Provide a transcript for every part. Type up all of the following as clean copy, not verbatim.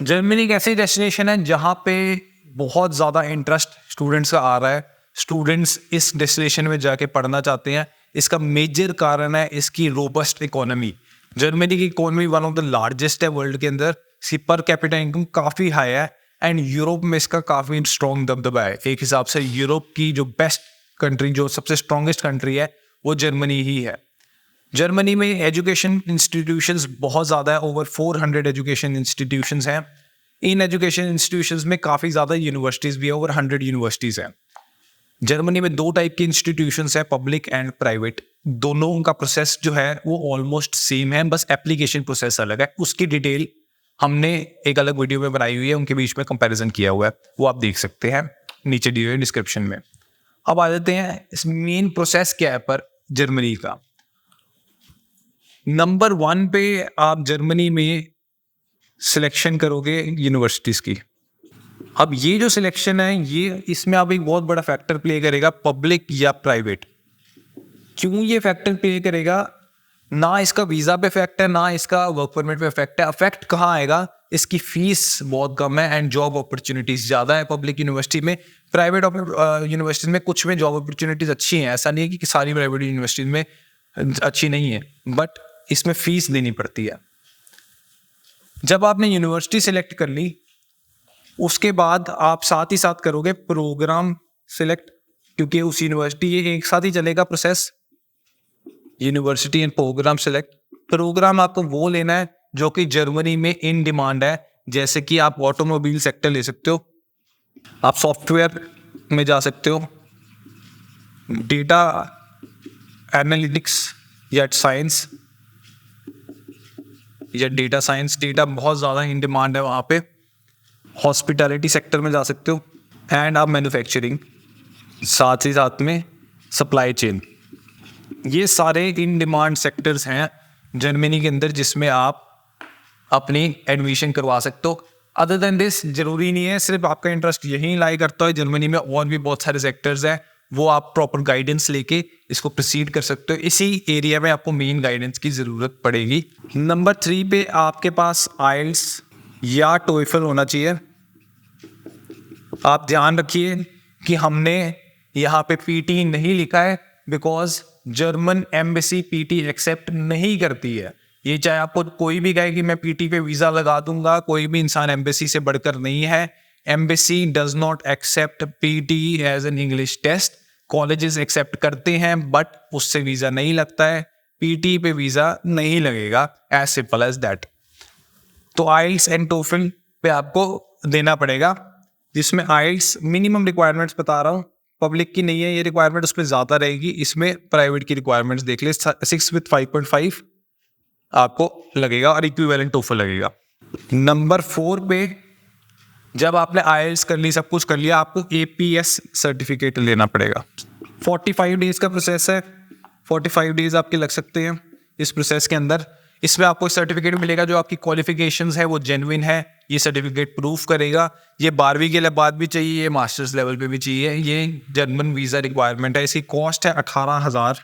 Germany एक ऐसी destination है जहाँ पे बहुत ज़्यादा इंटरेस्ट स्टूडेंट्स का आ रहा है। स्टूडेंट्स इस डेस्टिनेशन में जाके पढ़ना चाहते हैं। इसका मेजर कारण है इसकी रोबस्ट इकोनॉमी। जर्मनी की economy one of the largest है वर्ल्ड के अंदर। इसकी पर कैपिटा इनकम काफ़ी हाई है एंड यूरोप में इसका काफ़ी स्ट्रॉन्ग दबदबा है। एक हिसाब से यूरोप की जो बेस्ट कंट्री, जो सबसे स्ट्रॉन्गेस्ट कंट्री है, वो जर्मनी ही है। जर्मनी में एजुकेशन इंस्टीट्यूशंस बहुत ज़्यादा है, ओवर 400 एजुकेशन इंस्टीट्यूशंस हैं। इन एजुकेशन इंस्टीट्यूशंस में काफ़ी ज़्यादा यूनिवर्सिटीज़ भी है, ओवर 100 यूनिवर्सिटीज़ हैं। जर्मनी में दो टाइप की इंस्टीट्यूशंस है, पब्लिक एंड प्राइवेट। दोनों का प्रोसेस जो है वो ऑलमोस्ट सेम है, बस एप्लीकेशन प्रोसेस अलग है। उसकी डिटेल हमने एक अलग वीडियो में बनाई हुई है, उनके बीच में कंपैरिजन किया हुआ है, वो आप देख सकते हैं नीचे दिए हुए डिस्क्रिप्शन में। अब आ जाते हैं इस मेन प्रोसेस क्या है पर जर्मनी का। नंबर 1 पे आप जर्मनी में सिलेक्शन करोगे यूनिवर्सिटीज़ की। अब ये जो सिलेक्शन है, ये इसमें आप एक बहुत बड़ा फैक्टर प्ले करेगा, पब्लिक या प्राइवेट। क्यों ये फैक्टर प्ले करेगा? ना इसका वीज़ा पे इफेक्ट है, ना इसका वर्क परमिट पे इफेक्ट है। अफेक्ट कहाँ आएगा? इसकी फीस बहुत कम है एंड जॉब अपॉर्चुनिटीज़ ज़्यादा है पब्लिक यूनिवर्सिटी में। प्राइवेट यूनिवर्सिटीज़ में कुछ में जॉब अपॉर्चुनिटीज़ अच्छी हैं, ऐसा नहीं है कि सारी प्राइवेट यूनिवर्सिटीज़ में अच्छी नहीं है, बट इसमें फीस देनी पड़ती है। जब आपने यूनिवर्सिटी सेलेक्ट कर ली, उसके बाद आप साथ ही साथ करोगे प्रोग्राम सिलेक्ट, क्योंकि उस यूनिवर्सिटी ये एक साथ ही चलेगा process, university and programme select. Programme आपको वो लेना है जो कि जर्मनी में इन डिमांड है, जैसे कि आप ऑटोमोबाइल सेक्टर ले सकते हो, आप सॉफ्टवेयर में जा सकते हो, डेटा एनालिटिक्स या साइंस या डेटा साइंस। डेटा बहुत ज़्यादा इन डिमांड है वहाँ पे। हॉस्पिटैलिटी सेक्टर में जा सकते हो एंड आप मैन्युफैक्चरिंग, साथ ही साथ में सप्लाई चेन। ये सारे इन डिमांड सेक्टर्स हैं जर्मनी के अंदर जिसमें आप अपनी एडमिशन करवा सकते हो। अदर देन दिस, ज़रूरी नहीं है सिर्फ आपका इंटरेस्ट यहीं लाई करता है। जर्मनी में और भी बहुत सारे सेक्टर्स हैं, वो आप प्रॉपर गाइडेंस लेके इसको प्रोसीड कर सकते हो। इसी एरिया में आपको मेन गाइडेंस की ज़रूरत पड़ेगी। नंबर 3 पे आपके पास आइल्स या टोइफल होना चाहिए। आप ध्यान रखिए कि हमने यहाँ पे पीटी नहीं लिखा है, because German embassy PT accept नहीं करती है। ये चाहे आपको कोई भी कहे कि मैं पीटी पे वीज़ा लगा दूंगा, कोई भी इंसान एम्बेसी से बढ़कर नहीं है। Embassy does not accept PT as an English test. Colleges accept करते हैं बट उससे वीज़ा नहीं लगता है, पीटी पे वीज़ा नहीं लगेगा, एज सिंपल एज दैट। तो आइल्स एंड टोफल पे आपको देना पड़ेगा, जिसमें आइल्स मिनिमम रिक्वायरमेंट्स बता रहा हूँ, पब्लिक की नहीं है ये रिक्वायरमेंट, उसमें ज़्यादा रहेगी। इसमें प्राइवेट की रिक्वायरमेंट्स देख ले, 6 with 5.5 आपको लगेगा और इक्विवेलेंट टोफल लगेगा। नंबर 4 पे जब आपने आइल्स कर ली, सब कुछ कर लिया, आपको APS सर्टिफिकेट लेना पड़ेगा। 45 डेज का प्रोसेस है, 45 डेज आपके लग सकते हैं इस प्रोसेस के अंदर। इसमें आपको सर्टिफिकेट मिलेगा जो आपकी क्वालिफिकेशंस है वो जेन्युइन है, ये सर्टिफिकेट प्रूफ करेगा। ये 12वीं के बाद भी चाहिए, ये मास्टर्स लेवल पे भी चाहिए। ये जर्मन वीज़ा रिक्वायरमेंट है। इसकी कॉस्ट है 18,000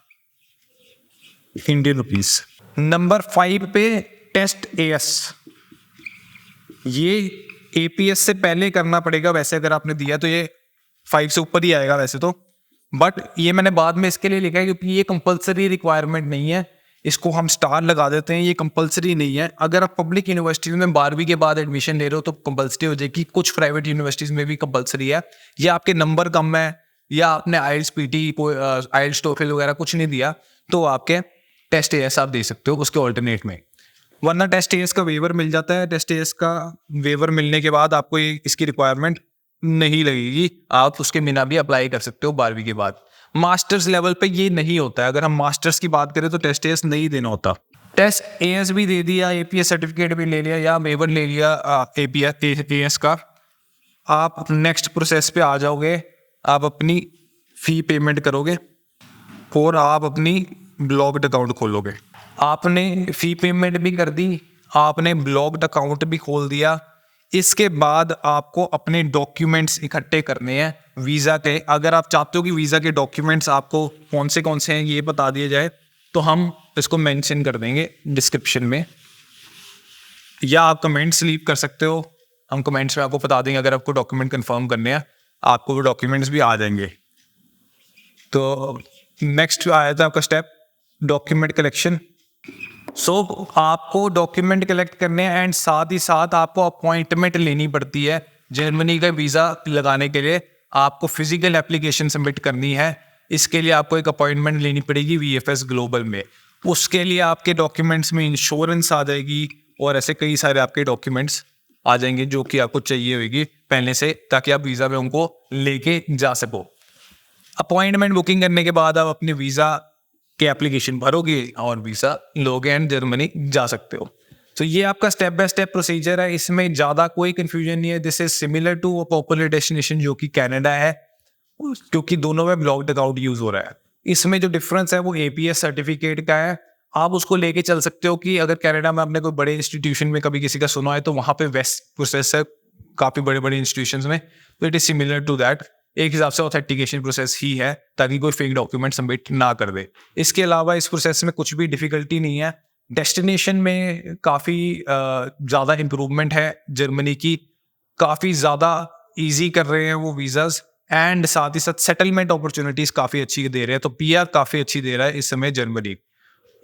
इंडियन रुपीज़। नंबर 5 पे टेस्ट AS, ये APS से पहले करना पड़ेगा। वैसे अगर आपने दिया तो ये 5 से ऊपर ही आएगा वैसे तो, बट ये मैंने बाद में इसके लिए लिखा है क्योंकि ये कंपलसरी रिक्वायरमेंट नहीं है। इसको हम स्टार लगा देते हैं, ये कंपलसरी नहीं है। अगर आप पब्लिक यूनिवर्सिटीज़ में 12वीं के बाद एडमिशन ले रहे हो तो कंपलसरी हो जाएगी। कुछ प्राइवेट यूनिवर्सिटीज़ में भी कंपलसरी है। या आपके नंबर कम है या आपने आइल्स पीटी आइल्स टोफल वगैरह कुछ नहीं दिया तो आपके टेस्ट AS आप दे सकते हो उसके ऑल्टरनेट में, वरना टेस्ट AS का वेवर मिल जाता है। टेस्ट AS का वेवर मिलने के बाद आपको ये इसकी रिक्वायरमेंट नहीं लगेगी, आप उसके बिना भी अप्लाई कर सकते हो 12वीं के बाद। मास्टर्स लेवल पे ये नहीं होता है। अगर हम मास्टर्स की बात करें तो टेस्ट AS नहीं देना होता। टेस्ट AS भी दे दिया, APS सर्टिफिकेट भी ले लिया या वेवर ले लिया AS का, आप नेक्स्ट प्रोसेस पे आ जाओगे। आप अपनी फ़ी पेमेंट करोगे और आप अपनी ब्लॉक्ड अकाउंट खोलोगे। आपने फ़ी पेमेंट भी कर दी, आपने ब्लॉक्ड अकाउंट भी खोल दिया। इसके बाद आपको अपने डॉक्यूमेंट्स इकट्ठे करने हैं वीज़ा के। अगर आप चाहते हो कि वीज़ा के डॉक्यूमेंट्स आपको कौन से हैं ये बता दिए जाए तो हम इसको मेंशन कर देंगे डिस्क्रिप्शन में, या आप कमेंट्स लीव कर सकते हो हम कमेंट्स में आपको बता देंगे। अगर आपको डॉक्यूमेंट कंफर्म करने हैं आपको वो डॉक्यूमेंट्स भी आ जाएंगे। तो नेक्स्ट आया था आपका स्टेप डॉक्यूमेंट कलेक्शन। सो आपको डॉक्यूमेंट कलेक्ट करने हैं एंड साथ ही साथ आपको अपॉइंटमेंट लेनी पड़ती है। जर्मनी का वीज़ा लगाने के लिए आपको फिजिकल एप्लीकेशन सबमिट करनी है। इसके लिए आपको एक अपॉइंटमेंट लेनी पड़ेगी VFS ग्लोबल में। उसके लिए आपके डॉक्यूमेंट्स में इंश्योरेंस आ जाएगी और ऐसे कई सारे आपके डॉक्यूमेंट्स आ जाएंगे जो कि आपको चाहिए होगी पहले से, ताकि आप वीज़ा में उनको लेके जा सको। अपॉइंटमेंट बुकिंग करने के बाद आप अपने वीज़ा के एप्लीकेशन भरोगे और वीज़ा लोगे एंड जर्मनी जा सकते हो। तो ये आपका स्टेप बाय स्टेप प्रोसीजर है, इसमें ज़्यादा कोई कंफ्यूजन नहीं है। This is similar to a popular destination जो कि कनाडा है, क्योंकि दोनों में ब्लॉक्ड अकाउंट यूज़ हो रहा है। इसमें जो डिफरेंस है वो APS सर्टिफिकेट का है। आप उसको लेके चल सकते हो कि अगर कनाडा में आपने कोई बड़े इंस्टीट्यूशन में कभी किसी का सुना है तो वहाँ पे वेस्ट प्रोसेस है काफ़ी बड़े बड़े इंस्टीट्यूशंस में, तो it is similar to that. एक हिसाब से ऑथेंटिकेशन प्रोसेस ही है ताकि कोई फेक डॉक्यूमेंट सबमिट ना कर दे। इसके अलावा इस प्रोसेस में कुछ भी डिफिकल्टी नहीं है। डेस्टिनेशन में काफ़ी ज़्यादा इम्प्रूवमेंट है जर्मनी की, काफ़ी ज़्यादा ईजी कर रहे हैं वो वीज़ाज़ एंड साथ ही साथ सेटलमेंट अपॉर्चुनिटीज़ काफ़ी अच्छी दे रहे हैं। तो PR काफ़ी अच्छी दे रहा है इस समय जर्मनी।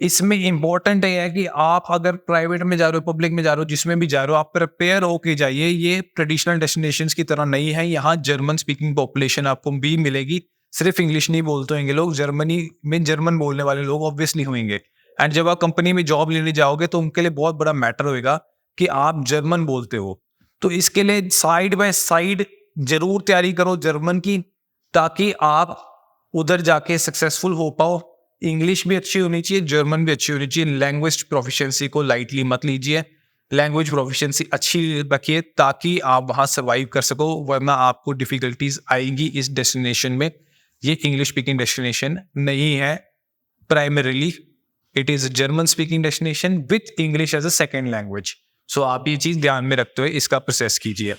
इसमें इम्पॉर्टेंट ये है कि आप अगर प्राइवेट में जा रहे हो, पब्लिक में जा रहे हो, जिसमें भी जा रहे हो, आप प्रिपेयर होके जाइए। ये ट्रेडिशनल डेस्टिनेशंस की तरह नहीं है। यहाँ जर्मन स्पीकिंग पॉपुलेशन आपको भी मिलेगी। सिर्फ इंग्लिश नहीं बोलते होंगे लोग, जर्मनी में जर्मन बोलने वाले लोग ऑब्वियसली होंगे। एंड जब आप कंपनी में जॉब लेने जाओगे तो उनके लिए बहुत बड़ा मैटर होगा कि आप जर्मन बोलते हो। तो इसके लिए साइड बाय साइड जरूर तैयारी करो जर्मन की, ताकि आप उधर जाके सक्सेसफुल हो पाओ। इंग्लिश भी अच्छी होनी चाहिए, जर्मन भी अच्छी होनी चाहिए। लैंग्वेज प्रोफिशिएंसी को लाइटली मत लीजिए, लैंग्वेज प्रोफिशिएंसी अच्छी रखिए ताकि आप वहाँ सर्वाइव कर सको, वरना आपको डिफिकल्टीज आएगी इस डेस्टिनेशन में। ये इंग्लिश स्पीकिंग डेस्टिनेशन नहीं है primarily, it is German speaking destination with English as a second language. So आप ये चीज़ ध्यान में रखते हुए इसका प्रोसेस कीजिए।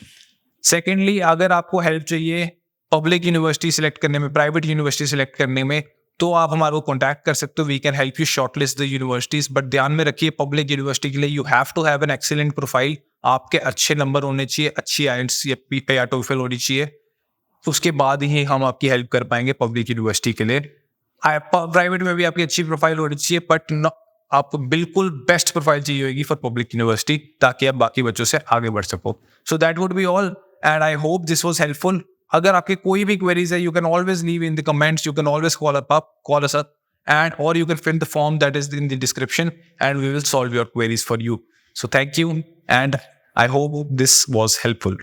सेकेंडली, अगर आपको हेल्प चाहिए पब्लिक यूनिवर्सिटी सिलेक्ट करने में, प्राइवेट यूनिवर्सिटी सिलेक्ट करने में, तो आप हमारे को कॉन्टैक्ट कर सकते हो। We can help you shortlist the universities. But ध्यान में रखिए पब्लिक यूनिवर्सिटी के लिए you have to have an excellent profile. आपके अच्छे नंबर होने चाहिए, अच्छी IELTS या TOEFL होनी चाहिए, उसके बाद ही हम आपकी हेल्प कर पाएंगे पब्लिक यूनिवर्सिटी के लिए। प्राइवेट में भी आपकी अच्छी प्रोफाइल होनी चाहिए, बट आपको बिल्कुल बेस्ट प्रोफाइल चाहिए होगी फॉर पब्लिक यूनिवर्सिटी, ताकि आप बाकी बच्चों से आगे बढ़ सको। So that would be all and I hope this was helpful. अगर आपके कोई भी क्वेरीज है, you can always leave in the comments, you can always call us up and or you can fill the form that is in the description and we will solve your queries for you. So thank you and I hope this was helpful.